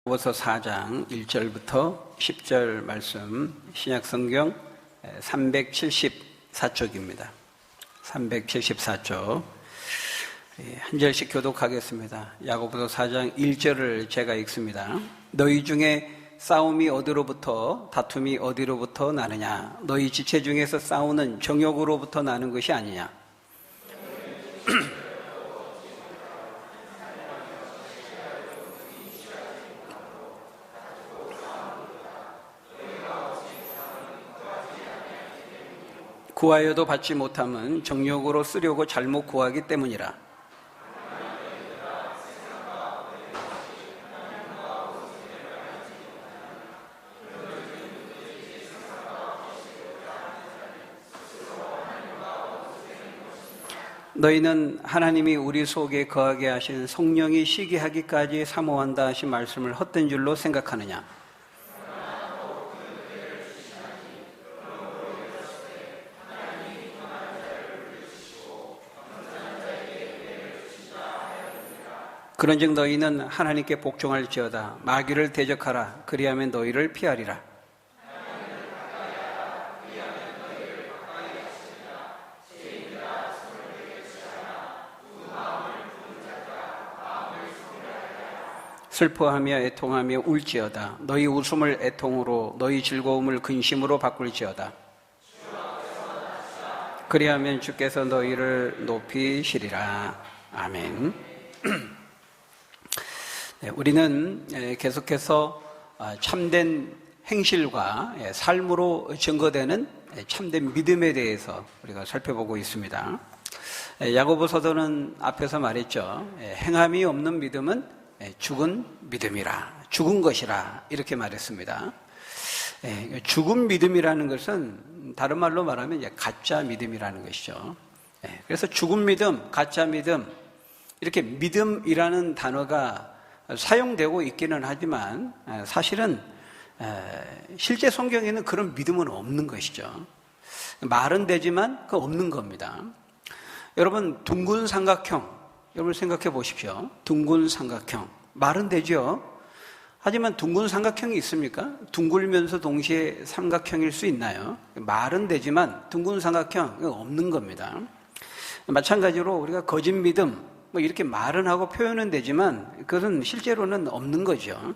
야고보서 4장 1절부터 10절 말씀, 신약성경 374쪽입니다. 374쪽 한 절씩 교독하겠습니다. 야고보서 4장 1절을 제가 읽습니다. 너희 중에 싸움이 어디로부터, 다툼이 어디로부터 나느냐? 너희 지체 중에서 싸우는 정욕으로부터 나는 것이 아니냐? 구하여도 받지 못함은 정욕으로 쓰려고 잘못 구하기 때문이라. 너희는 하나님이 우리 속에 거하게 하신 성령이 시기하기까지 사모한다 하신 말씀을 헛된 줄로 생각하느냐? 그런즉 너희는 하나님께 복종할지어다. 마귀를 대적하라. 그리하면 너희를 피하리라. 슬퍼하며 애통하며 울지어다. 너희 웃음을 애통으로, 너희 즐거움을 근심으로 바꿀지어다. 그리하면 주께서 너희를 높이시리라. 아멘. 네, 우리는 계속해서 참된 행실과 삶으로 증거되는 참된 믿음에 대해서 우리가 살펴보고 있습니다. 야고보서도는 앞에서 말했죠. 행함이 없는 믿음은 죽은 믿음이라, 죽은 것이라 이렇게 말했습니다. 죽은 믿음이라는 것은 다른 말로 말하면 가짜 믿음이라는 것이죠. 그래서 죽은 믿음, 가짜 믿음, 이렇게 믿음이라는 단어가 사용되고 있기는 하지만 사실은 실제 성경에는 그런 믿음은 없는 것이죠. 말은 되지만 그 없는 겁니다. 여러분, 둥근 삼각형, 여러분 생각해 보십시오. 둥근 삼각형, 말은 되죠. 하지만 둥근 삼각형이 있습니까? 둥글면서 동시에 삼각형일 수 있나요? 말은 되지만 둥근 삼각형 없는 겁니다. 마찬가지로 우리가 거짓 믿음, 이렇게 말은 하고 표현은 되지만 그것은 실제로는 없는 거죠.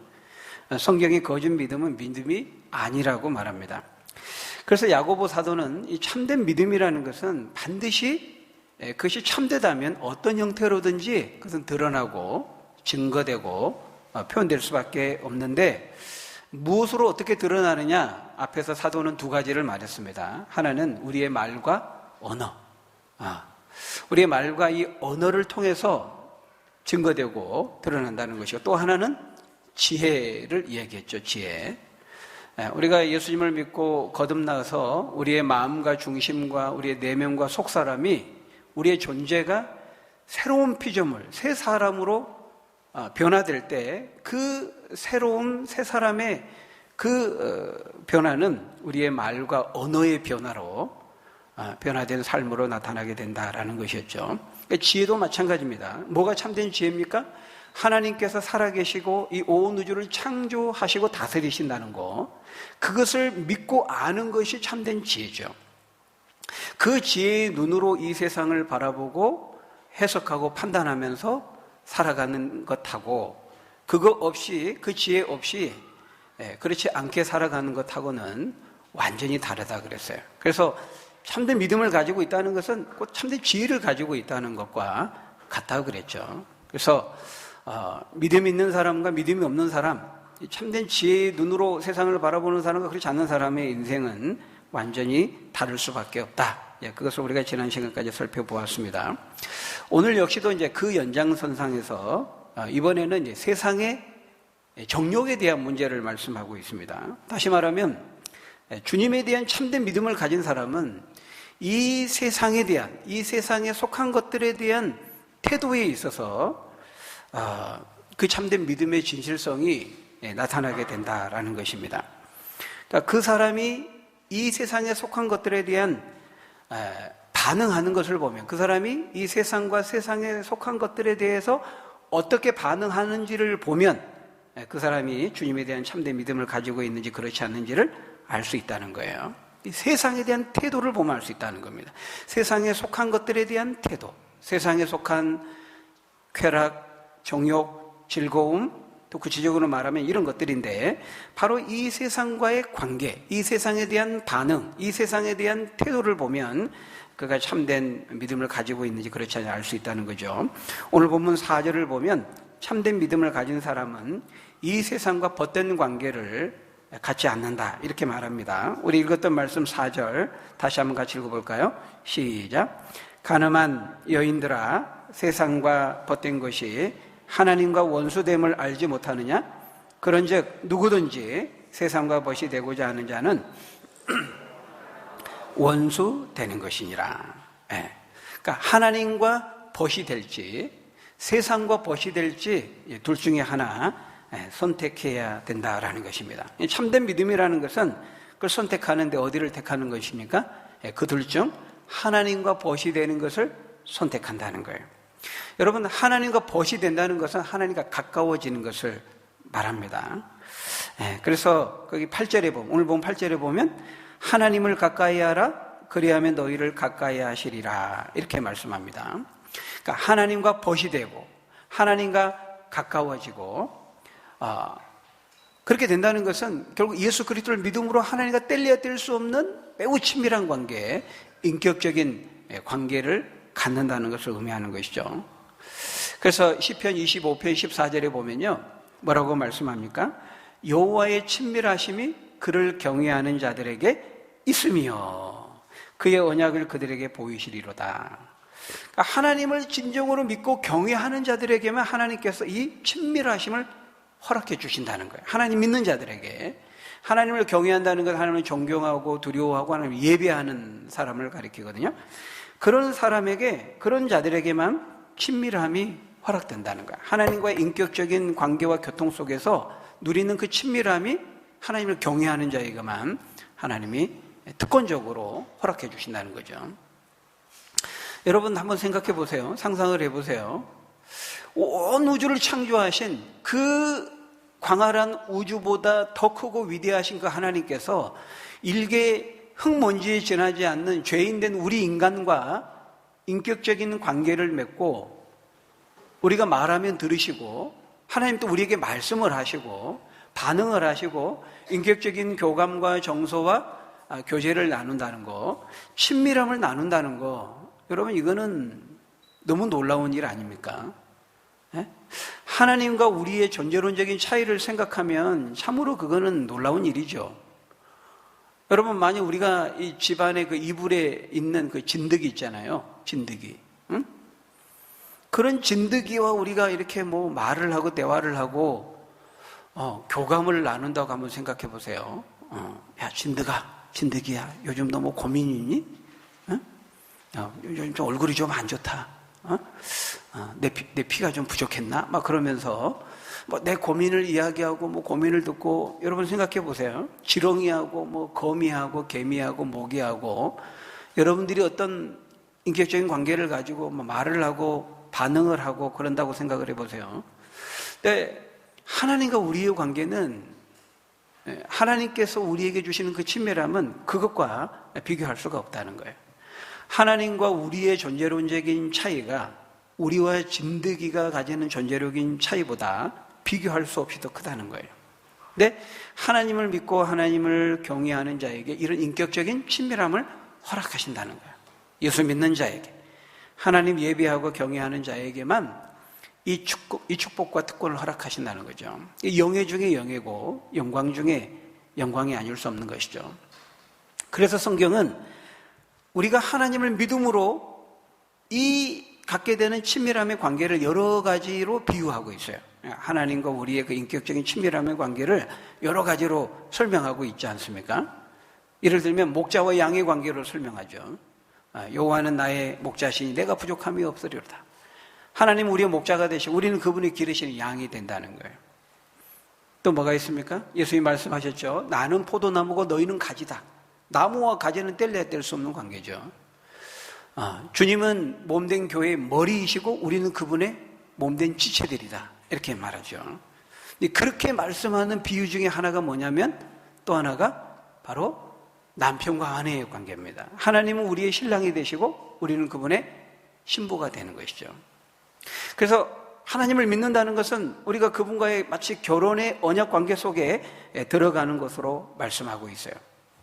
성경의 거짓 믿음은 믿음이 아니라고 말합니다. 그래서 야고보 사도는 이 참된 믿음이라는 것은 반드시 그것이 참되다면 어떤 형태로든지 그것은 드러나고 증거되고 표현될 수밖에 없는데, 무엇으로 어떻게 드러나느냐? 앞에서 사도는 두 가지를 말했습니다. 하나는 우리의 말과 언어, 우리의 말과 이 언어를 통해서 증거되고 드러난다는 것이고, 또 하나는 지혜를 이야기했죠. 지혜. 우리가 예수님을 믿고 거듭나서 우리의 마음과 중심과 우리의 내면과 속사람이, 우리의 존재가 새로운 피조물, 새 사람으로 변화될 때 그 새로운 새 사람의 그 변화는 우리의 말과 언어의 변화로 변화된 삶으로 나타나게 된다라는 것이었죠. 지혜도 마찬가지입니다. 뭐가 참된 지혜입니까? 하나님께서 살아계시고 이 온 우주를 창조하시고 다스리신다는 거, 그것을 믿고 아는 것이 참된 지혜죠. 그 지혜의 눈으로 이 세상을 바라보고 해석하고 판단하면서 살아가는 것하고, 그거 없이, 그 지혜 없이 그렇지 않게 살아가는 것하고는 완전히 다르다 그랬어요. 그래서 참된 믿음을 가지고 있다는 것은 꼭 참된 지혜를 가지고 있다는 것과 같다고 그랬죠. 그래서 믿음 있는 사람과 믿음이 없는 사람, 참된 지혜의 눈으로 세상을 바라보는 사람과 그렇지 않는 사람의 인생은 완전히 다를 수밖에 없다. 그것을 우리가 지난 시간까지 살펴보았습니다. 오늘 역시도 이제 그 연장선상에서 이번에는 이제 세상의 정욕에 대한 문제를 말씀하고 있습니다. 다시 말하면 주님에 대한 참된 믿음을 가진 사람은 이 세상에 대한, 이 세상에 속한 것들에 대한 태도에 있어서 그 참된 믿음의 진실성이 나타나게 된다라는 것입니다. 그러니까 그 사람이 이 세상에 속한 것들에 대한 반응하는 것을 보면, 그 사람이 이 세상과 세상에 속한 것들에 대해서 어떻게 반응하는지를 보면 그 사람이 주님에 대한 참된 믿음을 가지고 있는지 그렇지 않는지를 알 수 있다는 거예요. 이 세상에 대한 태도를 보면 알 수 있다는 겁니다. 세상에 속한 것들에 대한 태도, 세상에 속한 쾌락, 정욕, 즐거움, 또 구체적으로 말하면 이런 것들인데 바로 이 세상과의 관계, 이 세상에 대한 반응, 이 세상에 대한 태도를 보면 그가 참된 믿음을 가지고 있는지 그렇지 않은지 알 수 있다는 거죠. 오늘 본문 4절을 보면 참된 믿음을 가진 사람은 이 세상과 벗된 관계를 갖지 않는다 이렇게 말합니다. 우리 읽었던 말씀 4절 다시 한번 같이 읽어볼까요? 시작. 가늠한 여인들아 세상과 벗된 것이 하나님과 원수됨을 알지 못하느냐? 그런즉 누구든지 세상과 벗이 되고자 하는 자는 원수 되는 것이니라. 그러니까 하나님과 벗이 될지 세상과 벗이 될지 둘 중에 하나 선택해야 된다라는 것입니다. 참된 믿음이라는 것은 그걸 선택하는데 어디를 택하는 것입니까? 그 둘 중 하나님과 벗이 되는 것을 선택한다는 거예요. 여러분, 하나님과 벗이 된다는 것은 하나님과 가까워지는 것을 말합니다. 그래서 거기 8절에 보면, 오늘 보면 8절에 보면 하나님을 가까이 하라 그리하면 너희를 가까이 하시리라 이렇게 말씀합니다. 그러니까 하나님과 벗이 되고 하나님과 가까워지고 그렇게 된다는 것은 결국 예수 그리스도를 믿음으로 하나님과 뗄래야 뗄 수 없는 매우 친밀한 관계, 인격적인 관계를 갖는다는 것을 의미하는 것이죠. 그래서 시편 25편 14절에 보면요 뭐라고 말씀합니까? 여호와의 친밀하심이 그를 경외하는 자들에게 있으며 그의 언약을 그들에게 보이시리로다. 그러니까 하나님을 진정으로 믿고 경외하는 자들에게만 하나님께서 이 친밀하심을 허락해 주신다는 거예요. 하나님 믿는 자들에게. 하나님을 경외한다는 건 하나님을 존경하고 두려워하고 하나님을 예배하는 사람을 가리키거든요. 그런 사람에게, 그런 자들에게만 친밀함이 허락된다는 거예요. 하나님과의 인격적인 관계와 교통 속에서 누리는 그 친밀함이 하나님을 경외하는 자에게만 하나님이 특권적으로 허락해 주신다는 거죠. 여러분 한번 생각해 보세요. 상상을 해 보세요. 온 우주를 창조하신 그 광활한 우주보다 더 크고 위대하신 그 하나님께서 일개 흙먼지에 지나지 않는 죄인된 우리 인간과 인격적인 관계를 맺고 우리가 말하면 들으시고 하나님도 우리에게 말씀을 하시고 반응을 하시고 인격적인 교감과 정서와 교제를 나눈다는 거, 친밀함을 나눈다는 거, 여러분 이거는 너무 놀라운 일 아닙니까? 하나님과 우리의 존재론적인 차이를 생각하면 참으로 그거는 놀라운 일이죠. 여러분 만약 우리가 이 집안의 그 이불에 있는 그 진드기 있잖아요. 진드기. 응? 그런 진드기와 우리가 이렇게 뭐 말을 하고 대화를 하고 교감을 나눈다고 한번 생각해 보세요. 야 진드기야 요즘 너 뭐 고민이 있니? 응? 요즘 좀 얼굴이 좀 안 좋다. 내 피가 좀 부족했나? 막 그러면서 뭐 내 고민을 이야기하고 뭐 고민을 듣고 여러분 생각해 보세요. 지렁이하고 뭐 거미하고 개미하고 모기하고 여러분들이 어떤 인격적인 관계를 가지고 뭐 말을 하고 반응을 하고 그런다고 생각을 해 보세요. 근데 하나님과 우리의 관계는 하나님께서 우리에게 주시는 그 친밀함은 그것과 비교할 수가 없다는 거예요. 하나님과 우리의 존재론적인 차이가 우리와 진드기가 가지는 존재력인 차이보다 비교할 수 없이 더 크다는 거예요. 근데 하나님을 믿고 하나님을 경외하는 자에게 이런 인격적인 친밀함을 허락하신다는 거예요. 예수 믿는 자에게, 하나님 예배하고 경외하는 자에게만 이 축복과 특권을 허락하신다는 거죠. 영예 중에 영예고 영광 중에 영광이 아닐 수 없는 것이죠. 그래서 성경은 우리가 하나님을 믿음으로 이 갖게 되는 친밀함의 관계를 여러 가지로 비유하고 있어요. 하나님과 우리의 그 인격적인 친밀함의 관계를 여러 가지로 설명하고 있지 않습니까? 예를 들면 목자와 양의 관계로 설명하죠. 여호와는 나의 목자시니 내가 부족함이 없으리로다. 하나님 우리의 목자가 되시고 우리는 그분이 기르시는 양이 된다는 거예요. 또 뭐가 있습니까? 예수님이 말씀하셨죠. 나는 포도나무고 너희는 가지다. 나무와 가지는 뗄래야 뗄 수 없는 관계죠. 주님은 몸된 교회의 머리이시고 우리는 그분의 몸된 지체들이다. 이렇게 말하죠. 그렇게 말씀하는 비유 중에 하나가 뭐냐면 또 하나가 바로 남편과 아내의 관계입니다. 하나님은 우리의 신랑이 되시고 우리는 그분의 신부가 되는 것이죠. 그래서 하나님을 믿는다는 것은 우리가 그분과의 마치 결혼의 언약 관계 속에 들어가는 것으로 말씀하고 있어요.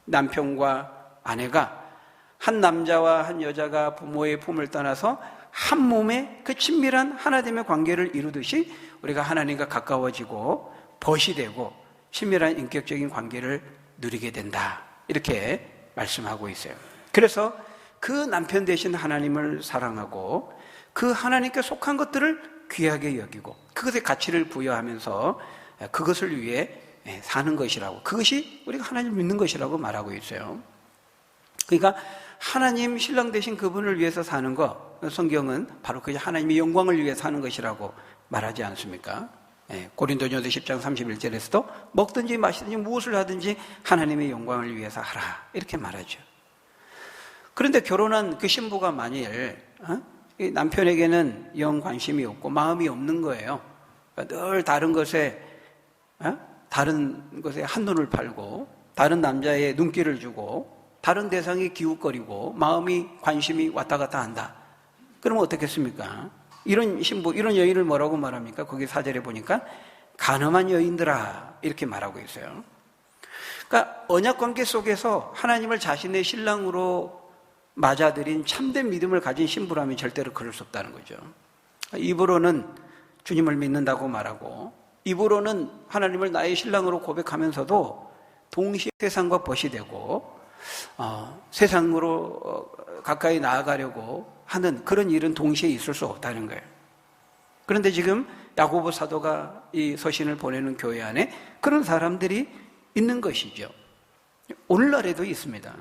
남편과 아내가 한 남자와 한 여자가 부모의 품을 떠나서 한 몸의 그 친밀한 하나됨의 관계를 이루듯이 우리가 하나님과 가까워지고 벗이 되고 친밀한 인격적인 관계를 누리게 된다, 이렇게 말씀하고 있어요. 그래서 그 남편 되신 하나님을 사랑하고 그 하나님께 속한 것들을 귀하게 여기고 그것에 가치를 부여하면서 그것을 위해 사는 것이라고, 그것이 우리가 하나님을 믿는 것이라고 말하고 있어요. 그러니까 하나님 신랑 되신 그분을 위해서 사는 것, 성경은 바로 그 하나님의 영광을 위해 사는 것이라고 말하지 않습니까? 고린도전서 10장 31절에서도 먹든지 마시든지 무엇을 하든지 하나님의 영광을 위해서 하라, 이렇게 말하죠. 그런데 결혼한 그 신부가 만일 남편에게는 영 관심이 없고 마음이 없는 거예요. 늘 다른 것에 한눈을 팔고 다른 남자의 눈길을 주고 다른 대상에 기웃거리고 마음이 관심이 왔다 갔다 한다. 그러면 어떻겠습니까? 이런 신부, 이런 여인을 뭐라고 말합니까? 거기 4절에 보니까 간음한 여인들아, 이렇게 말하고 있어요. 그러니까 언약관계 속에서 하나님을 자신의 신랑으로 맞아들인 참된 믿음을 가진 신부라면 절대로 그럴 수 없다는 거죠. 입으로는 주님을 믿는다고 말하고 입으로는 하나님을 나의 신랑으로 고백하면서도 동시에 세상과 벗이 되고 세상으로 가까이 나아가려고 하는 그런 일은 동시에 있을 수 없다는 거예요. 그런데 지금 야고보 사도가 이 서신을 보내는 교회 안에 그런 사람들이 있는 것이죠. 오늘날에도 있습니다.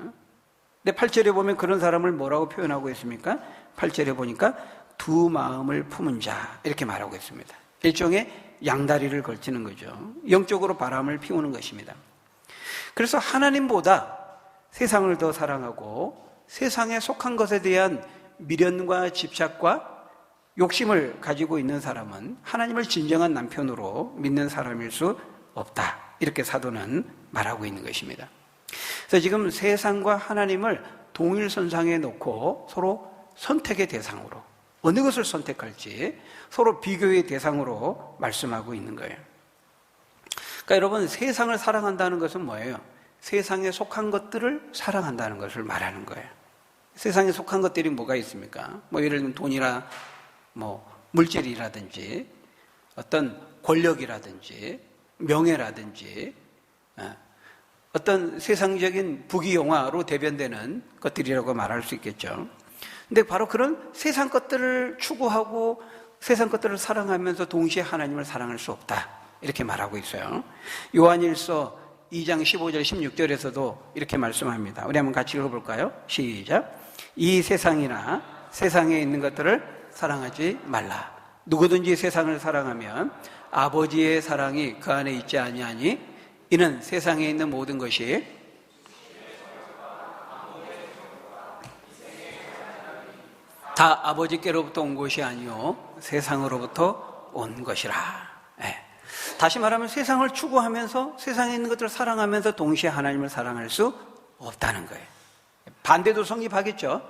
근데 8절에 보면 그런 사람을 뭐라고 표현하고 있습니까? 8절에 보니까 두 마음을 품은 자, 이렇게 말하고 있습니다. 일종의 양다리를 걸치는 거죠. 영적으로 바람을 피우는 것입니다. 그래서 하나님보다 세상을 더 사랑하고 세상에 속한 것에 대한 미련과 집착과 욕심을 가지고 있는 사람은 하나님을 진정한 남편으로 믿는 사람일 수 없다, 이렇게 사도는 말하고 있는 것입니다. 그래서 지금 세상과 하나님을 동일선상에 놓고 서로 선택의 대상으로, 어느 것을 선택할지 서로 비교의 대상으로 말씀하고 있는 거예요. 그러니까 여러분, 세상을 사랑한다는 것은 뭐예요? 세상에 속한 것들을 사랑한다는 것을 말하는 거예요. 세상에 속한 것들이 뭐가 있습니까? 예를 들면 돈이나 물질이라든지 어떤 권력이라든지 명예라든지 어떤 세상적인 부귀영화로 대변되는 것들이라고 말할 수 있겠죠. 근데 바로 그런 세상 것들을 추구하고 세상 것들을 사랑하면서 동시에 하나님을 사랑할 수 없다, 이렇게 말하고 있어요. 요한일서 2장 15절 16절에서도 이렇게 말씀합니다. 우리 한번 같이 읽어볼까요? 시작. 이 세상이나 세상에 있는 것들을 사랑하지 말라. 누구든지 세상을 사랑하면 아버지의 사랑이 그 안에 있지 아니하니 이는 세상에 있는 모든 것이 다 아버지께로부터 온 것이 아니요 세상으로부터 온 것이라. 다시 말하면 세상을 추구하면서 세상에 있는 것들을 사랑하면서 동시에 하나님을 사랑할 수 없다는 거예요. 반대도 성립하겠죠.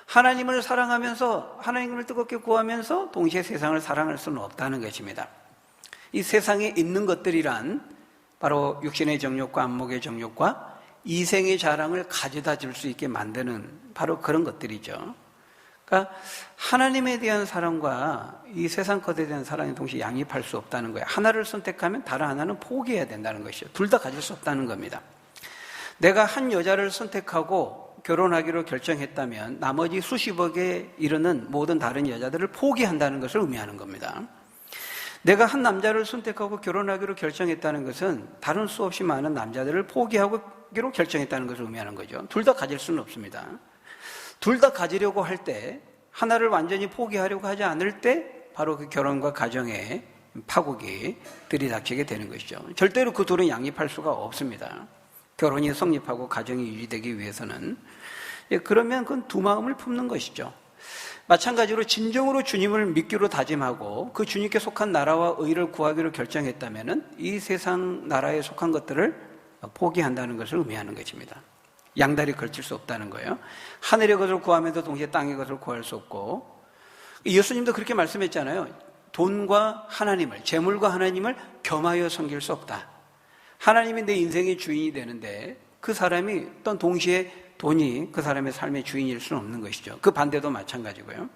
하나님을 사랑하면서 하나님을 뜨겁게 구하면서 동시에 세상을 사랑할 수는 없다는 것입니다. 이 세상에 있는 것들이란 바로 육신의 정욕과 안목의 정욕과 이생의 자랑을 가져다 줄 수 있게 만드는 바로 그런 것들이죠. 그러니까 하나님에 대한 사랑과 이 세상 것에 대한 사랑이 동시에 양립할 수 없다는 거예요. 하나를 선택하면 다른 하나는 포기해야 된다는 것이죠. 둘 다 가질 수 없다는 겁니다. 내가 한 여자를 선택하고 결혼하기로 결정했다면 나머지 수십억에 이르는 모든 다른 여자들을 포기한다는 것을 의미하는 겁니다. 내가 한 남자를 선택하고 결혼하기로 결정했다는 것은 다른 수없이 많은 남자들을 포기하기로 결정했다는 것을 의미하는 거죠. 둘 다 가질 수는 없습니다. 둘 다 가지려고 할 때, 하나를 완전히 포기하려고 하지 않을 때 바로 그 결혼과 가정에 파국이 들이닥치게 되는 것이죠. 절대로 그 둘은 양립할 수가 없습니다. 결혼이 성립하고 가정이 유지되기 위해서는. 그러면 그건 두 마음을 품는 것이죠. 마찬가지로 진정으로 주님을 믿기로 다짐하고 그 주님께 속한 나라와 의를 구하기로 결정했다면 이 세상 나라에 속한 것들을 포기한다는 것을 의미하는 것입니다. 양다리 걸칠 수 없다는 거예요. 하늘의 것을 구하면서 동시에 땅의 것을 구할 수 없고, 예수님도 그렇게 말씀했잖아요. 돈과 하나님을, 재물과 하나님을 겸하여 섬길 수 없다. 하나님이 내 인생의 주인이 되는데 그 사람이 또 동시에 돈이 그 사람의 삶의 주인일 수는 없는 것이죠. 그 반대도 마찬가지고요.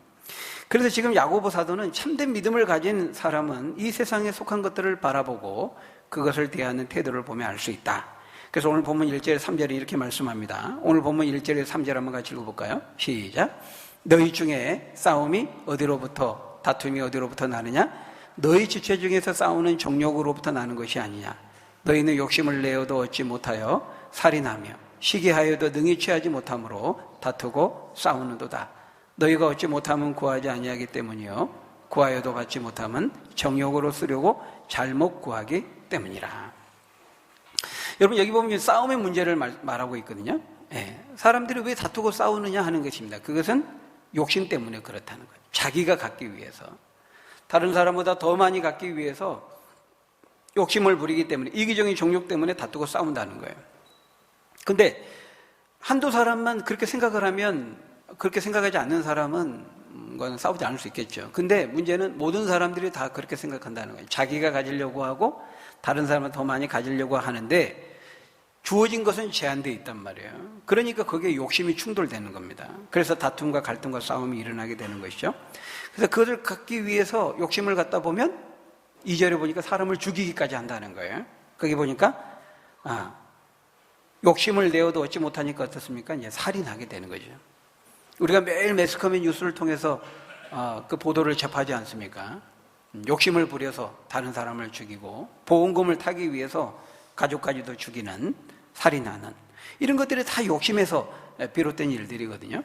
그래서 지금 야고보 사도는 참된 믿음을 가진 사람은 이 세상에 속한 것들을 바라보고 그것을 대하는 태도를 보면 알 수 있다. 그래서 오늘 본문 1절 3절에 이렇게 말씀합니다. 오늘 본문 1절에 3절 한번 같이 읽어볼까요? 시작. 너희 중에 싸움이 어디로부터, 다툼이 어디로부터 나느냐? 너희 지체 중에서 싸우는 정욕으로부터 나는 것이 아니냐? 너희는 욕심을 내어도 얻지 못하여 살인하며 시기하여도 능히 취하지 못함으로 다투고 싸우는도다. 너희가 얻지 못하면 구하지 아니하기 때문이요 구하여도 받지 못하면 정욕으로 쓰려고 잘못 구하기 때문이라. 여러분, 여기 보면 싸움의 문제를 말하고 있거든요. 사람들이 왜 다투고 싸우느냐 하는 것입니다. 그것은 욕심 때문에 그렇다는 거예요. 자기가 갖기 위해서, 다른 사람보다 더 많이 갖기 위해서 욕심을 부리기 때문에, 이기적인 정욕 때문에 다투고 싸운다는 거예요. 근데 한두 사람만 그렇게 생각을 하면, 그렇게 생각하지 않는 사람은 그건 싸우지 않을 수 있겠죠. 근데 문제는 모든 사람들이 다 그렇게 생각한다는 거예요. 자기가 가지려고 하고 다른 사람은 더 많이 가지려고 하는데 주어진 것은 제한되어 있단 말이에요. 그러니까 거기에 욕심이 충돌되는 겁니다. 그래서 다툼과 갈등과 싸움이 일어나게 되는 것이죠. 그래서 그것을 갖기 위해서 욕심을 갖다 보면 2절에 보니까 사람을 죽이기까지 한다는 거예요. 거기 보니까 욕심을 내어도 얻지 못하니까 어떻습니까? 이제 살인하게 되는 거죠. 우리가 매일 매스컴의 뉴스를 통해서 그 보도를 접하지 않습니까? 욕심을 부려서 다른 사람을 죽이고 보험금을 타기 위해서 가족까지도 죽이는, 살인하는, 이런 것들이 다 욕심에서 비롯된 일들이거든요.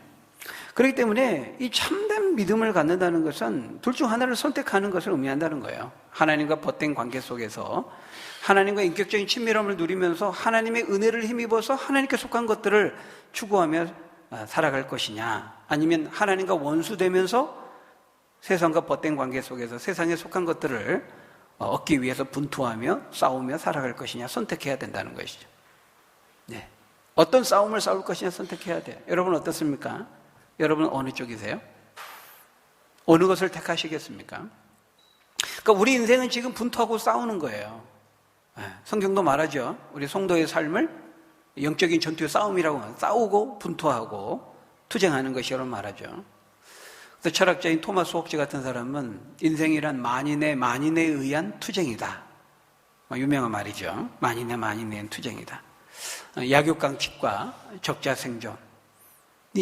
그렇기 때문에 이 참된 믿음을 갖는다는 것은 둘 중 하나를 선택하는 것을 의미한다는 거예요. 하나님과 벗된 관계 속에서 하나님과 인격적인 친밀함을 누리면서 하나님의 은혜를 힘입어서 하나님께 속한 것들을 추구하며 살아갈 것이냐, 아니면 하나님과 원수되면서 세상과 벗된 관계 속에서 세상에 속한 것들을 얻기 위해서 분투하며 싸우며 살아갈 것이냐 선택해야 된다는 것이죠. 네. 어떤 싸움을 싸울 것이냐 선택해야 돼요. 여러분 어떻습니까? 여러분 어느 쪽이세요? 어느 것을 택하시겠습니까? 그러니까 우리 인생은 지금 분투하고 싸우는 거예요. 성경도 말하죠. 우리 성도의 삶을 영적인 전투의 싸움이라고, 싸우고 분투하고 투쟁하는 것이라고 말하죠. 그래서 철학자인 토마스 홉즈 같은 사람은 인생이란 만인에 의한 투쟁이다. 유명한 말이죠. 만인에 의한 투쟁이다. 약육강식과 적자생존이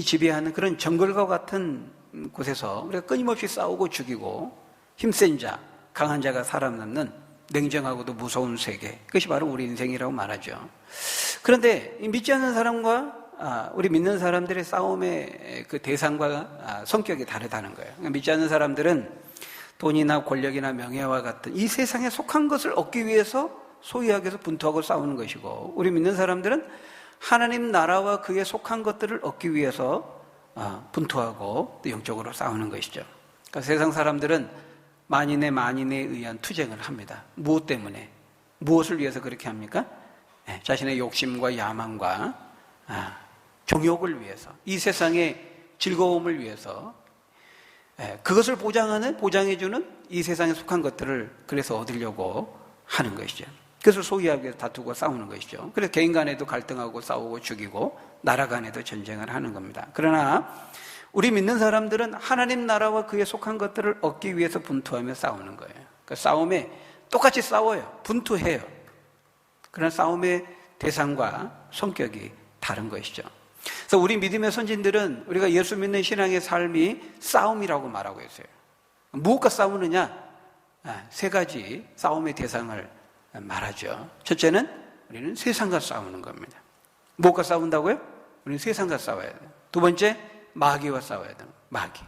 지배하는 그런 정글과 같은 곳에서 우리가 끊임없이 싸우고 죽이고 힘센 자, 강한 자가 살아남는 냉정하고도 무서운 세계, 그것이 바로 우리 인생이라고 말하죠. 그런데 믿지 않는 사람과 우리 믿는 사람들의 싸움의 그 대상과 성격이 다르다는 거예요. 믿지 않는 사람들은 돈이나 권력이나 명예와 같은 이 세상에 속한 것을 얻기 위해서 소유하기 위해서 분투하고 싸우는 것이고, 우리 믿는 사람들은 하나님 나라와 그에 속한 것들을 얻기 위해서 분투하고 또 영적으로 싸우는 것이죠. 그러니까 세상 사람들은 만인에 의한 투쟁을 합니다. 무엇 때문에? 무엇을 위해서 그렇게 합니까? 자신의 욕심과 야망과 정욕을 위해서, 이 세상의 즐거움을 위해서, 그것을 보장해주는 이 세상에 속한 것들을 그래서 얻으려고 하는 것이죠. 그것을 소유하기 위해서 다투고 싸우는 것이죠. 그래서 개인 간에도 갈등하고 싸우고 죽이고 나라 간에도 전쟁을 하는 겁니다. 그러나 우리 믿는 사람들은 하나님 나라와 그에 속한 것들을 얻기 위해서 분투하며 싸우는 거예요. 그 싸움에 똑같이 싸워요. 분투해요. 그러나 싸움의 대상과 성격이 다른 것이죠. 그래서 우리 믿음의 선진들은 우리가 예수 믿는 신앙의 삶이 싸움이라고 말하고 있어요. 무엇과 싸우느냐? 세 가지 싸움의 대상을 말하죠. 첫째는 우리는 세상과 싸우는 겁니다. 무엇과 싸운다고요? 우리는 세상과 싸워야 돼요. 두 번째, 마귀와 싸워야 돼요. 마귀.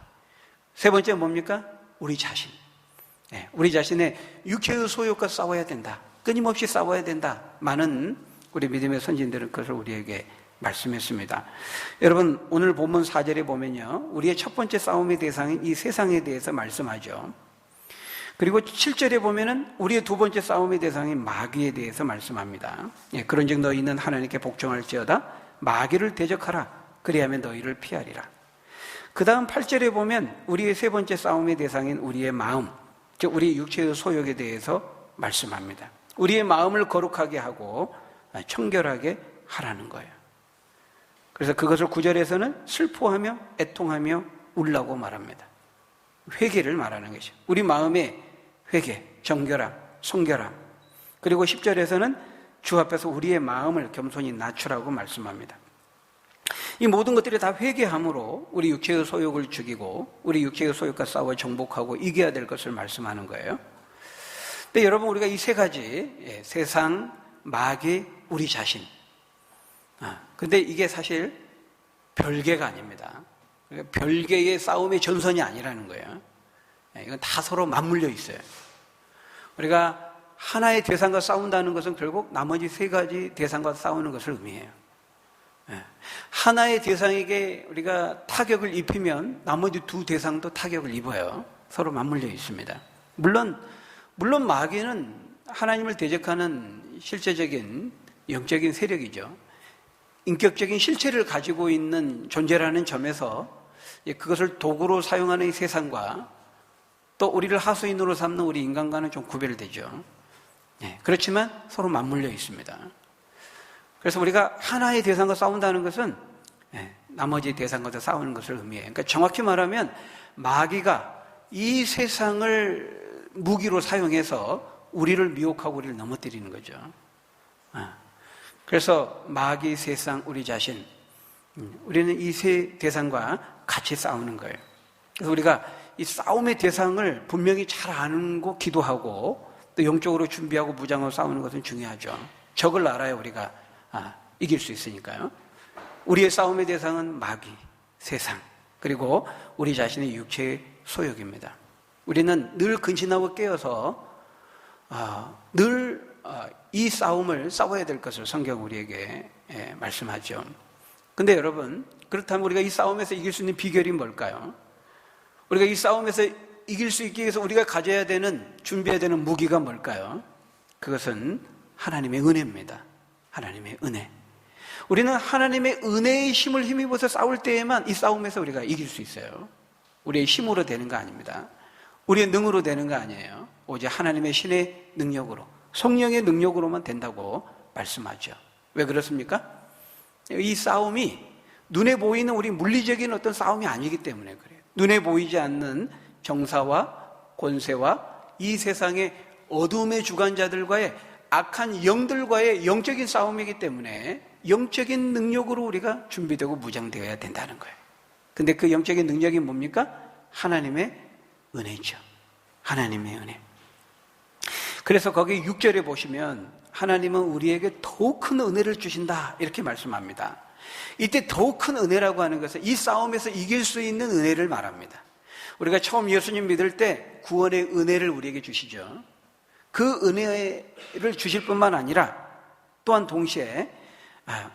세 번째 뭡니까? 우리 자신. 우리 자신의 육체의 소욕과 싸워야 된다. 끊임없이 싸워야 된다. 많은 우리 믿음의 선진들은 그것을 우리에게 말씀했습니다. 여러분, 오늘 본문 4절에 보면요, 우리의 첫 번째 싸움의 대상인 이 세상에 대해서 말씀하죠. 그리고 7절에 보면은 우리의 두 번째 싸움의 대상인 마귀에 대해서 말씀합니다. 그런즉 너희는 하나님께 복종할지어다 마귀를 대적하라 그리하면 너희를 피하리라. 그 다음 8절에 보면 우리의 세 번째 싸움의 대상인 우리의 마음, 즉 우리 육체의 소욕에 대해서 말씀합니다. 우리의 마음을 거룩하게 하고 청결하게 하라는 거예요. 그래서 그것을 9절에서는 슬퍼하며 애통하며 울라고 말합니다. 회개를 말하는 것이죠. 우리 마음의 회개, 정결함, 성결함. 그리고 10절에서는 주 앞에서 우리의 마음을 겸손히 낮추라고 말씀합니다. 이 모든 것들이 다 회개함으로 우리 육체의 소욕을 죽이고 우리 육체의 소욕과 싸워 정복하고 이겨야 될 것을 말씀하는 거예요. 근데 여러분, 우리가 이 세 가지, 세상, 마귀, 우리 자신. 근데 이게 사실 별개가 아닙니다. 별개의 싸움의 전선이 아니라는 거예요. 이건 다 서로 맞물려 있어요. 우리가 하나의 대상과 싸운다는 것은 결국 나머지 세 가지 대상과 싸우는 것을 의미해요. 하나의 대상에게 우리가 타격을 입히면 나머지 두 대상도 타격을 입어요. 서로 맞물려 있습니다. 물론 마귀는 하나님을 대적하는 실제적인 영적인 세력이죠. 인격적인 실체를 가지고 있는 존재라는 점에서 그것을 도구로 사용하는 이 세상과 또 우리를 하수인으로 삼는 우리 인간과는 좀 구별되죠. 그렇지만 서로 맞물려 있습니다. 그래서 우리가 하나의 대상과 싸운다는 것은 나머지 대상과도 싸우는 것을 의미해요. 그러니까 정확히 말하면 마귀가 이 세상을 무기로 사용해서 우리를 미혹하고 우리를 넘어뜨리는 거죠. 그래서 마귀, 세상, 우리 자신, 우리는 이 세 대상과 같이 싸우는 거예요. 그래서 우리가 이 싸움의 대상을 분명히 잘 아는 거 기도하고 또 영적으로 준비하고 무장하고 싸우는 것은 중요하죠. 적을 알아야 우리가 이길 수 있으니까요. 우리의 싸움의 대상은 마귀, 세상, 그리고 우리 자신의 육체의 소욕입니다. 우리는 늘 근신하고 깨어서 늘 이 싸움을 싸워야 될 것을 성경 우리에게 말씀하죠. 근데 여러분, 그렇다면 우리가 이 싸움에서 이길 수 있는 비결이 뭘까요? 우리가 이 싸움에서 이길 수 있기 위해서 우리가 가져야 되는, 준비해야 되는 무기가 뭘까요? 그것은 하나님의 은혜입니다. 하나님의 은혜. 우리는 하나님의 은혜의 힘을 힘입어서 싸울 때에만 이 싸움에서 우리가 이길 수 있어요. 우리의 힘으로 되는 거 아닙니다. 우리의 능으로 되는 거 아니에요. 오직 하나님의 신의 능력으로, 성령의 능력으로만 된다고 말씀하죠. 왜 그렇습니까? 이 싸움이 눈에 보이는 우리 물리적인 어떤 싸움이 아니기 때문에 그래요. 눈에 보이지 않는 정사와 권세와 이 세상의 어둠의 주관자들과의 악한 영들과의 영적인 싸움이기 때문에 영적인 능력으로 우리가 준비되고 무장되어야 된다는 거예요. 근데 그 영적인 능력이 뭡니까? 하나님의 은혜죠. 하나님의 은혜. 그래서 거기 6절에 보시면 하나님은 우리에게 더욱 큰 은혜를 주신다 이렇게 말씀합니다. 이때 더욱 큰 은혜라고 하는 것은 이 싸움에서 이길 수 있는 은혜를 말합니다. 우리가 처음 예수님 믿을 때 구원의 은혜를 우리에게 주시죠. 그 은혜를 주실 뿐만 아니라 또한 동시에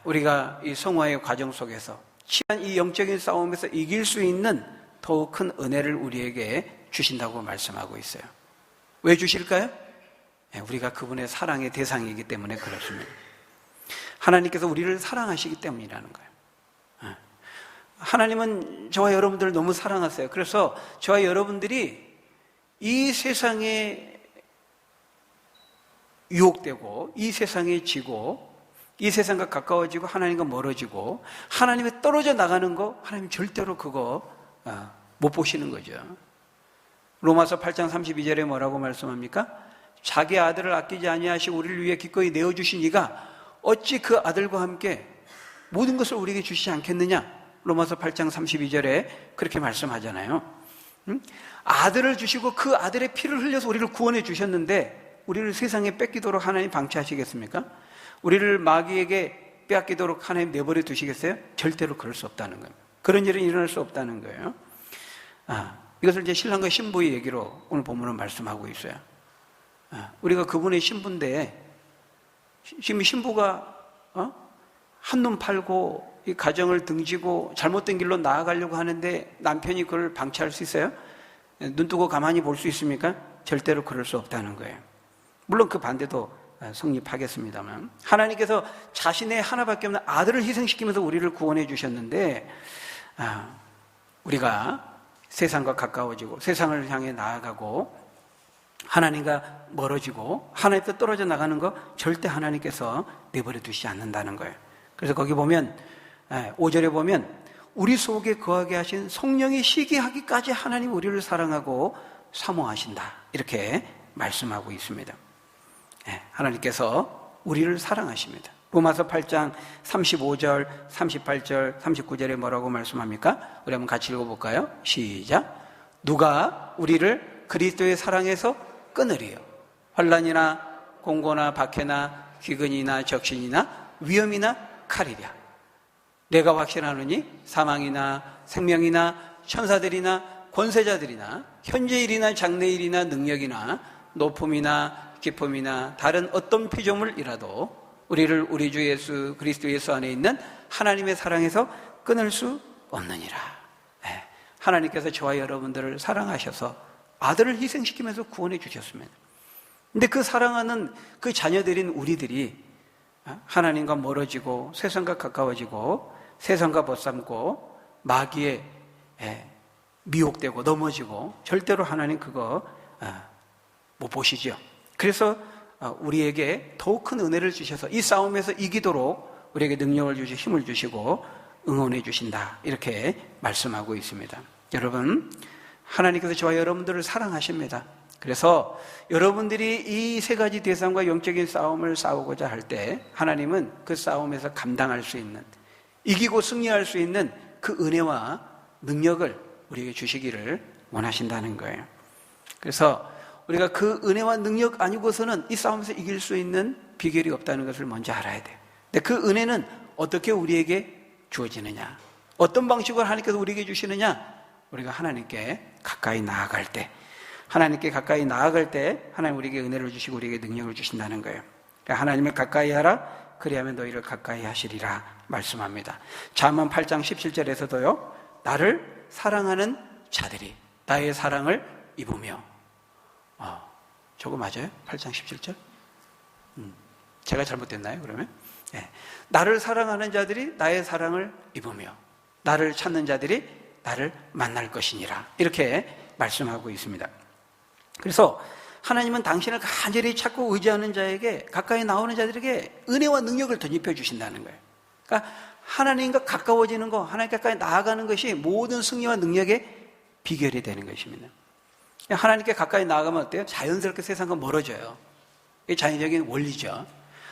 우리가 이 성화의 과정 속에서 치한 이 영적인 싸움에서 이길 수 있는 더욱 큰 은혜를 우리에게 주신다고 말씀하고 있어요. 왜 주실까요? 우리가 그분의 사랑의 대상이기 때문에 그렇습니다. 하나님께서 우리를 사랑하시기 때문이라는 거예요. 하나님은 저와 여러분들을 너무 사랑하세요. 그래서 저와 여러분들이 이 세상에 유혹되고 이 세상에 지고 이 세상과 가까워지고 하나님과 멀어지고 하나님에 떨어져 나가는 거 하나님 절대로 그거 못 보시는 거죠. 로마서 8장 32절에 뭐라고 말씀합니까? 자기 아들을 아끼지 아니하시고 우리를 위해 기꺼이 내어주신 이가 어찌 그 아들과 함께 모든 것을 우리에게 주시지 않겠느냐? 로마서 8장 32절에 그렇게 말씀하잖아요. 아들을 주시고 그 아들의 피를 흘려서 우리를 구원해 주셨는데 우리를 세상에 뺏기도록 하나님 방치하시겠습니까? 우리를 마귀에게 빼앗기도록 하나님 내버려 두시겠어요? 절대로 그럴 수 없다는 거예요. 그런 일은 일어날 수 없다는 거예요. 이것을 이제 신랑과 신부의 얘기로 오늘 본문은 말씀하고 있어요. 우리가 그분의 신부인데 지금 신부가 한눈 팔고 이 가정을 등지고 잘못된 길로 나아가려고 하는데 남편이 그걸 방치할 수 있어요? 눈 뜨고 가만히 볼 수 있습니까? 절대로 그럴 수 없다는 거예요. 물론 그 반대도 성립하겠습니다만, 하나님께서 자신의 하나밖에 없는 아들을 희생시키면서 우리를 구원해 주셨는데, 우리가 세상과 가까워지고 세상을 향해 나아가고 하나님과 멀어지고 하나님께서 떨어져 나가는 거 절대 하나님께서 내버려 두시지 않는다는 거예요. 그래서 거기 보면 5절에 보면 우리 속에 거하게 하신 성령이 시기하기까지 하나님 우리를 사랑하고 사모하신다, 이렇게 말씀하고 있습니다. 하나님께서 우리를 사랑하십니다. 로마서 8장 35절, 38절, 39절에 뭐라고 말씀합니까? 우리 한번 같이 읽어볼까요? 시작. 누가 우리를 그리스도의 사랑에서 끊으리요? 환난이나 공고나 박해나 기근이나 적신이나 위험이나 칼이랴. 내가 확신하노니 사망이나 생명이나 천사들이나 권세자들이나 현재일이나 장래일이나 능력이나 높음이나 기쁨이나 다른 어떤 피조물이라도 우리를 우리 주 예수 그리스도 예수 안에 있는 하나님의 사랑에서 끊을 수 없느니라. 하나님께서 저와 여러분들을 사랑하셔서 아들을 희생시키면서 구원해 주셨습니다. 근데 그 사랑하는 그 자녀들인 우리들이 하나님과 멀어지고 세상과 가까워지고 세상과 벗삼고 마귀에 미혹되고 넘어지고 절대로 하나님 그거 못 보시죠. 그래서 우리에게 더욱 큰 은혜를 주셔서 이 싸움에서 이기도록 우리에게 능력을 주시고 힘을 주시고 응원해 주신다, 이렇게 말씀하고 있습니다. 여러분, 하나님께서 저와 여러분들을 사랑하십니다. 그래서 여러분들이 이 세 가지 대상과 영적인 싸움을 싸우고자 할 때 하나님은 그 싸움에서 감당할 수 있는, 이기고 승리할 수 있는 그 은혜와 능력을 우리에게 주시기를 원하신다는 거예요. 그래서 우리가 그 은혜와 능력 아니고서는 이 싸움에서 이길 수 있는 비결이 없다는 것을 먼저 알아야 돼요. 근데 그 은혜는 어떻게 우리에게 주어지느냐, 어떤 방식으로 하나님께서 우리에게 주시느냐, 우리가 하나님께 가까이 나아갈 때, 하나님께 가까이 나아갈 때 하나님 우리에게 은혜를 주시고 우리에게 능력을 주신다는 거예요. 그러니까 하나님을 가까이 하라, 그리하면 너희를 가까이 하시리라 말씀합니다. 잠언 8장 17절에서도요, 나를 사랑하는 자들이 나의 사랑을 입으며, 저거 맞아요? 8장 17절? 제가 잘못됐나요, 그러면? 나를 사랑하는 자들이 나의 사랑을 입으며 나를 찾는 자들이 나를 만날 것이니라, 이렇게 말씀하고 있습니다. 그래서 하나님은 당신을 간절히 찾고 의지하는 자에게, 가까이 나오는 자들에게 은혜와 능력을 덧입혀 주신다는 거예요. 그러니까 하나님과 가까워지는 거, 하나님 가까이 나아가는 것이 모든 승리와 능력의 비결이 되는 것입니다. 하나님께 가까이 나아가면 어때요? 자연스럽게 세상과 멀어져요. 이게 자연적인 원리죠.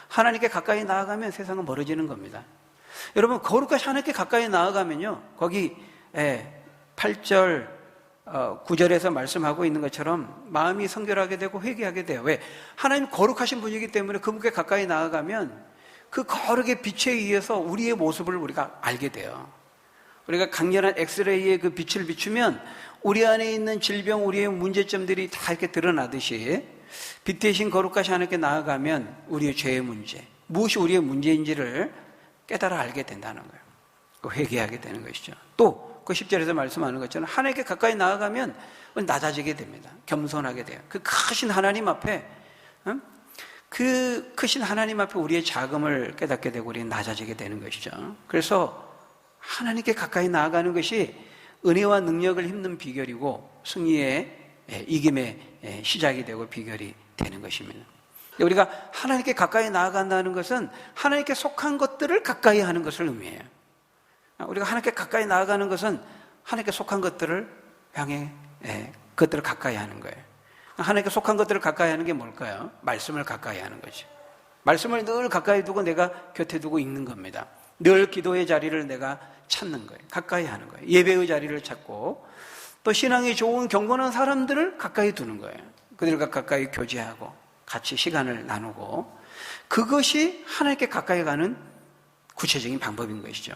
하나님께 가까이 나아가면 세상은 멀어지는 겁니다. 여러분, 거룩하신 하나님께 가까이 나아가면요, 거기 8절 9절에서 말씀하고 있는 것처럼 마음이 성결하게 되고 회개하게 돼요. 왜? 하나님 거룩하신 분이기 때문에 그분께 가까이 나아가면 그 거룩의 빛에 의해서 우리의 모습을 우리가 알게 돼요. 우리가 강렬한 엑스레이의 그 빛을 비추면 우리 안에 있는 질병, 우리의 문제점들이 다 이렇게 드러나듯이 빛 대신 거룩하신 하나님께 나아가면 우리의 죄의 문제, 무엇이 우리의 문제인지를 깨달아 알게 된다는 거예요. 회개하게 되는 것이죠. 또 그 10절에서 말씀하는 것처럼 하나님께 가까이 나아가면 낮아지게 됩니다. 겸손하게 돼요. 그 크신 하나님 앞에, 그 크신 하나님 앞에 우리의 자금을 깨닫게 되고 우리는 낮아지게 되는 것이죠. 그래서 하나님께 가까이 나아가는 것이 은혜와 능력을 힘든 비결이고 승리의 이김의 시작이 되고 비결이 되는 것입니다. 우리가 하나님께 가까이 나아간다는 것은 하나님께 속한 것들을 가까이 하는 것을 의미해요. 우리가 하나님께 가까이 나아가는 것은 하나님께 속한 것들을 향해 그것들을 가까이 하는 거예요. 하나님께 속한 것들을 가까이 하는 게 뭘까요? 말씀을 가까이 하는 거죠. 말씀을 늘 가까이 두고 내가 곁에 두고 읽는 겁니다. 늘 기도의 자리를 내가 찾는 거예요. 가까이 하는 거예요. 예배의 자리를 찾고, 또 신앙이 좋은 경건한 사람들을 가까이 두는 거예요. 그들과 가까이 교제하고 같이 시간을 나누고, 그것이 하나님께 가까이 가는 구체적인 방법인 것이죠.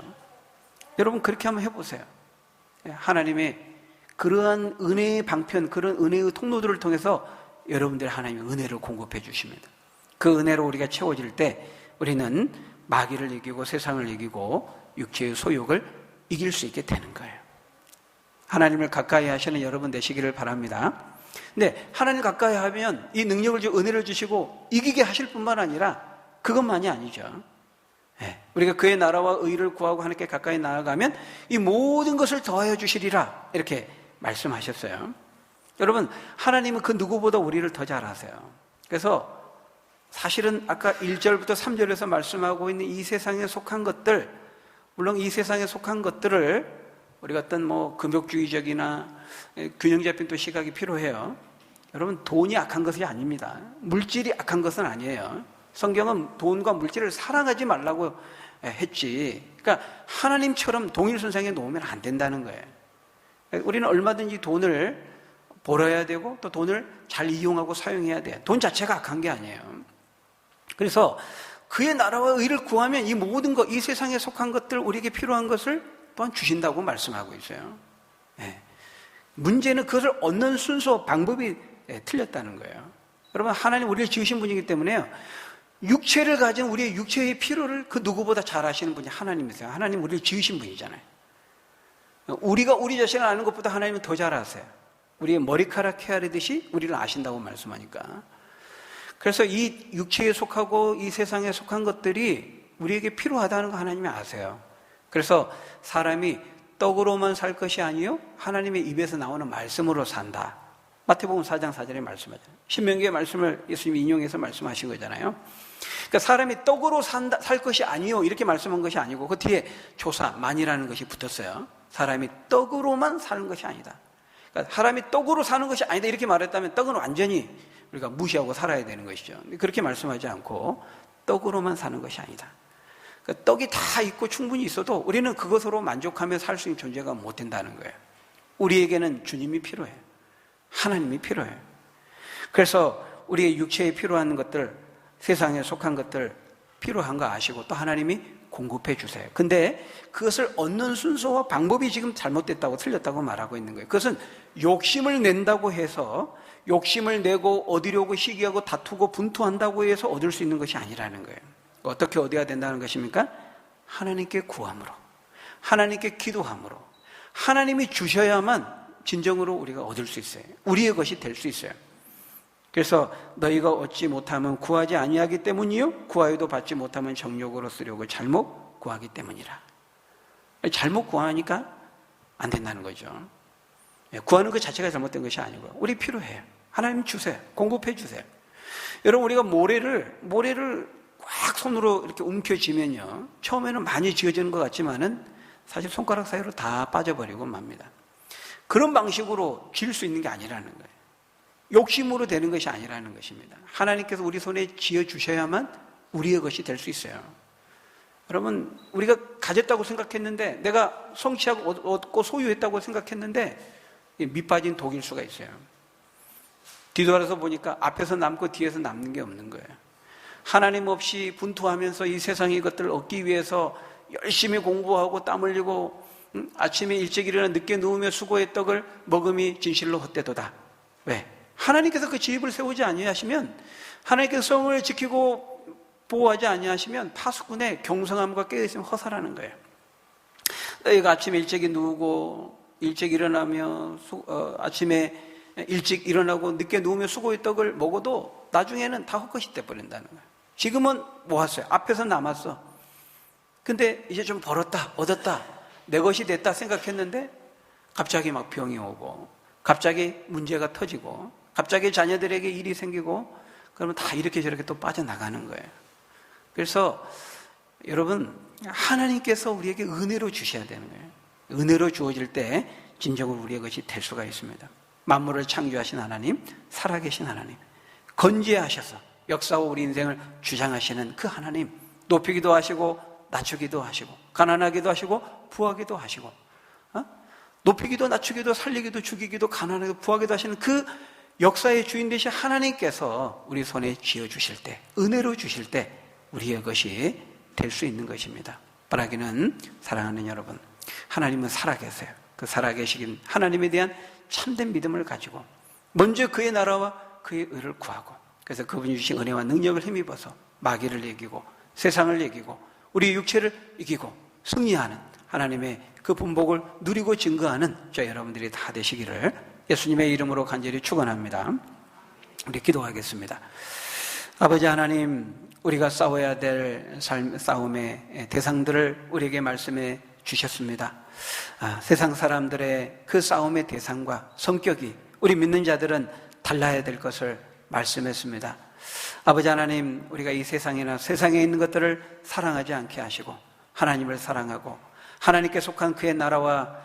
여러분, 그렇게 한번 해보세요. 하나님의 그러한 은혜의 방편, 그런 은혜의 통로들을 통해서 여러분들 하나님의 은혜를 공급해 주십니다. 그 은혜로 우리가 채워질 때 우리는 마귀를 이기고 세상을 이기고 육체의 소욕을 이길 수 있게 되는 거예요. 하나님을 가까이 하시는 여러분 되시기를 바랍니다. 근데 하나님 가까이 하면 이 능력을 주고 은혜를 주시고 이기게 하실 뿐만 아니라 그것만이 아니죠. 우리가 그의 나라와 의를 구하고 하나님께 가까이 나아가면 이 모든 것을 더하여 주시리라 이렇게 말씀하셨어요. 여러분, 하나님은 그 누구보다 우리를 더 잘 아세요. 그래서 사실은 아까 1절부터 3절에서 말씀하고 있는 이 세상에 속한 것들, 물론 이 세상에 속한 것들을 우리가 어떤 금욕주의적이나 균형 잡힌 또 시각이 필요해요. 여러분, 돈이 악한 것이 아닙니다. 물질이 악한 것은 아니에요. 성경은 돈과 물질을 사랑하지 말라고 했지. 그러니까 하나님처럼 동일선상에 놓으면 안 된다는 거예요. 우리는 얼마든지 돈을 벌어야 되고 또 돈을 잘 이용하고 사용해야 돼요. 돈 자체가 악한 게 아니에요. 그래서 그의 나라와 의를 구하면 이 모든 것, 이 세상에 속한 것들, 우리에게 필요한 것을 또한 주신다고 말씀하고 있어요. 문제는 그것을 얻는 순서, 방법이 틀렸다는 거예요. 여러분, 하나님 우리를 지으신 분이기 때문에요, 육체를 가진 우리의 육체의 필요를 그 누구보다 잘 아시는 분이 하나님이세요. 하나님 우리를 지으신 분이잖아요. 우리가 우리 자신을 아는 것보다 하나님은 더 잘 아세요. 우리의 머리카락 헤아리듯이 우리를 아신다고 말씀하니까. 그래서 이 육체에 속하고 이 세상에 속한 것들이 우리에게 필요하다는 거 하나님이 아세요. 그래서 사람이 떡으로만 살 것이 아니요 하나님의 입에서 나오는 말씀으로 산다. 마태복음 4장 4절에 말씀하잖아요. 신명기의 말씀을 예수님이 인용해서 말씀하신 거잖아요. 그러니까 사람이 떡으로 살 것이 아니요 이렇게 말씀한 것이 아니고 그 뒤에 조사만이라는 것이 붙었어요. 사람이 떡으로만 사는 것이 아니다. 그러니까 사람이 떡으로 사는 것이 아니다 이렇게 말했다면 떡은 완전히 우리가 무시하고 살아야 되는 것이죠. 그렇게 말씀하지 않고 떡으로만 사는 것이 아니다. 그러니까 떡이 다 있고 충분히 있어도 우리는 그것으로 만족하며 살 수 있는 존재가 못 된다는 거예요. 우리에게는 주님이 필요해요. 하나님이 필요해요. 그래서 우리의 육체에 필요한 것들, 세상에 속한 것들 필요한 거 아시고 또 하나님이 공급해 주세요. 근데 그것을 얻는 순서와 방법이 지금 잘못됐다고 틀렸다고 말하고 있는 거예요. 그것은 욕심을 낸다고 해서 욕심을 내고 얻으려고 시기하고 다투고 분투한다고 해서 얻을 수 있는 것이 아니라는 거예요. 어떻게 얻어야 된다는 것입니까? 하나님께 구함으로, 하나님께 기도함으로, 하나님이 주셔야만 진정으로 우리가 얻을 수 있어요. 우리의 것이 될 수 있어요. 그래서 너희가 얻지 못하면 구하지 아니하기 때문이요 구하여도 받지 못하면 정욕으로 쓰려고 잘못 구하기 때문이라. 잘못 구하니까 안 된다는 거죠. 구하는 것 자체가 잘못된 것이 아니고 우리 필요해요. 하나님 주세요. 공급해 주세요. 여러분, 우리가 모래를 꽉 손으로 이렇게 움켜쥐면요, 처음에는 많이 쥐어지는 것 같지만은 사실 손가락 사이로 다 빠져버리고 맙니다. 그런 방식으로 쥘 수 있는 게 아니라는 거예요. 욕심으로 되는 것이 아니라는 것입니다. 하나님께서 우리 손에 쥐어주셔야만 우리의 것이 될 수 있어요. 여러분, 우리가 가졌다고 생각했는데, 내가 성취하고 얻고 소유했다고 생각했는데 밑빠진 독일 수가 있어요. 뒤돌아서 보니까 앞에서 남고 뒤에서 남는 게 없는 거예요. 하나님 없이 분투하면서 이 세상의 것들을 얻기 위해서 열심히 공부하고 땀 흘리고 아침에 일찍 일어나 늦게 누우며 수고의 떡을 먹음이 진실로 헛되도다. 왜? 하나님께서 그 지입을 세우지 아니하시면, 하나님께서 성을 지키고 보호하지 아니하시면 파수꾼의 경성함과 깨어있으면 허사라는 거예요. 너희가 아침에 일찍 누우고 일찍 일어나며 아침에 일찍 일어나고 늦게 누우며 수고의 떡을 먹어도 나중에는 다 헛것이 돼버린다는 거예요. 지금은 모았어요. 앞에서 남았어. 근데 이제 좀 벌었다, 얻었다, 내 것이 됐다 생각했는데 갑자기 막 병이 오고 갑자기 문제가 터지고 갑자기 자녀들에게 일이 생기고 그러면 다 이렇게 저렇게 또 빠져나가는 거예요. 그래서 여러분, 하나님께서 우리에게 은혜로 주셔야 되는 거예요. 은혜로 주어질 때 진정으로 우리의 것이 될 수가 있습니다. 만물을 창조하신 하나님, 살아계신 하나님, 건재하셔서 역사와 우리 인생을 주장하시는 그 하나님, 높이기도 하시고 낮추기도 하시고 가난하기도 하시고 부하기도 하시고, 높이기도 낮추기도 살리기도 죽이기도 가난하기도 부하기도 하시는 그 역사의 주인 되신 하나님께서 우리 손에 쥐어주실 때, 은혜로 주실 때 우리의 것이 될 수 있는 것입니다. 바라기는, 사랑하는 여러분, 하나님은 살아계세요. 그 살아계시긴 하나님에 대한 참된 믿음을 가지고 먼저 그의 나라와 그의 의를 구하고, 그래서 그분이 주신 은혜와 능력을 힘입어서 마귀를 이기고 세상을 이기고 우리 육체를 이기고 승리하는 하나님의 그 분복을 누리고 증거하는 저 여러분들이 다 되시기를 예수님의 이름으로 간절히 축원합니다. 우리 기도하겠습니다. 아버지 하나님, 우리가 싸워야 될 싸움의 대상들을 우리에게 말씀해 주셨습니다. 세상 사람들의 그 싸움의 대상과 성격이 우리 믿는 자들은 달라야 될 것을 말씀했습니다. 아버지 하나님, 우리가 이 세상에 있는 것들을 사랑하지 않게 하시고 하나님을 사랑하고 하나님께 속한 그의 나라와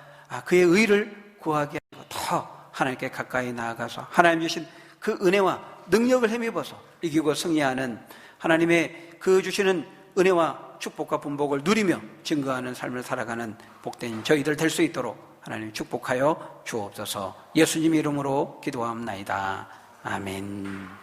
그의 의를 구하게 하시고 더 하나님께 가까이 나아가서 하나님 주신 그 은혜와 능력을 힘입어서 이기고 승리하는 하나님의 그 주시는 은혜와 축복과 분복을 누리며 증거하는 삶을 살아가는 복된 저희들 될 수 있도록 하나님 축복하여 주옵소서. 예수님 이름으로 기도합나이다. 아멘.